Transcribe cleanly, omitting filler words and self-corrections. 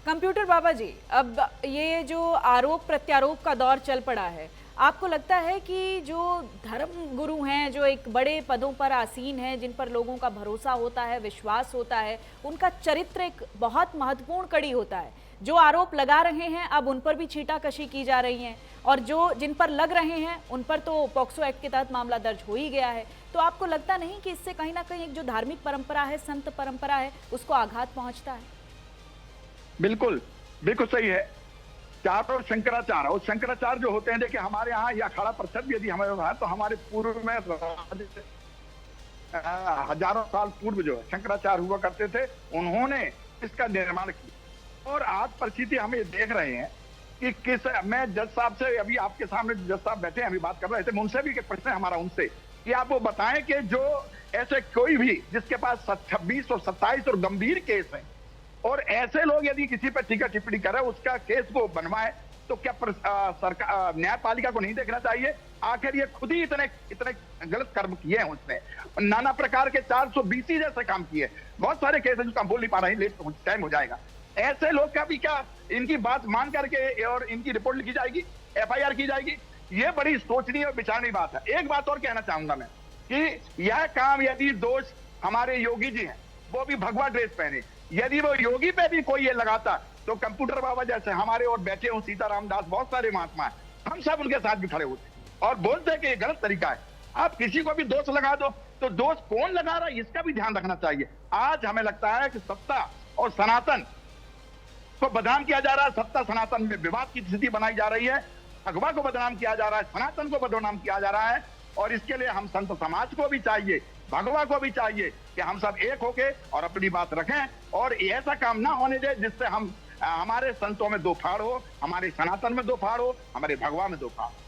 Computer बाबा जी, अब ये जो आरोप प्रत्यारोप का दौर चल पड़ा है, आपको लगता है कि जो धर्म गुरु हैं, जो एक बड़े पदों पर आसीन हैं, जिन पर लोगों का भरोसा होता है, विश्वास होता है, उनका चरित्र एक बहुत महत्वपूर्ण कड़ी होता है। जो आरोप लगा रहे हैं अब उन पर भी छींटाकशी की जा रही है, और जो जिन पर लग रहे हैं उन पर तो पॉक्सो एक्ट के तहत मामला दर्ज हो ही गया है। तो आपको लगता नहीं कि इससे कहीं ना कहीं एक जो धार्मिक परंपरा है, संत परंपरा है, उसको आघात पहुंचता है? बिल्कुल, बिल्कुल सही है। चारों शंकराचार्य, और शंकराचार्य जो होते हैं, देखिए हमारे यहाँ या अखाड़ा परिषद भी यदि हमारे यहाँ, तो हमारे पूर्व में हजारों साल पूर्व जो है शंकराचार्य हुआ करते थे, उन्होंने इसका निर्माण किया। और आज परिस्थिति हम ये देख रहे हैं कि मैं जज साहब से, अभी आपके सामने जज साहब बैठे हैं, अभी बात कर रहे थे, उनसे भी एक प्रश्न है हमारा उनसे कि आप वो बताएं कि जो ऐसे कोई भी जिसके पास 26 और 27 और गंभीर केस है, और ऐसे लोग यदि किसी पर टीका टिप्पणी करे, उसका केस को बनवाए, तो क्या सरकार, न्यायपालिका को नहीं देखना चाहिए? आखिर ये खुद ही इतने इतने गलत कर्म किए हैं, उसने नाना प्रकार के 420 जैसे काम किए। बहुत सारे केस हैं जिसको हम बोल नहीं पा रहे हैं, लेट टाइम हो जाएगा। ऐसे लोग का भी क्या इनकी बात मान करके और इनकी रिपोर्ट लिखी जाएगी, FIR की जाएगी? ये बड़ी सोचनीय और विचारनीय बात है। एक बात और कहना चाहूंगा मैं कि यह काम यदि दोष हमारे योगी जी हैं, वो भी भगवा ड्रेस पहने, यदि वो योगी पे भी कोई ये लगाता, तो कंप्यूटर बाबा जैसे हमारे और बैठे हो सीताराम दास, बहुत सारे महात्मा हैं, हम सब उनके साथ भी खड़े होते और बोलते हैं कि ये गलत तरीका है। आप किसी को भी दोष लगा दो, तो दोष कौन लगा रहा है इसका भी ध्यान रखना चाहिए। आज हमें लगता है कि सत्ता और सनातन को बदनाम किया जा रहा है, सत्ता सनातन में विवाद की स्थिति बनाई जा रही है, भगवा को बदनाम किया जा रहा है, सनातन को बदनाम किया जा रहा है। और इसके लिए हम संत समाज को भी चाहिए, भगवा को भी चाहिए कि हम सब एक होके और अपनी बात रखें, और ऐसा काम ना होने दे जिससे हम हमारे संतों में दो फाड़ हो, हमारे सनातन में दो फाड़ हो, हमारे भगवा में दो फाड़ हो।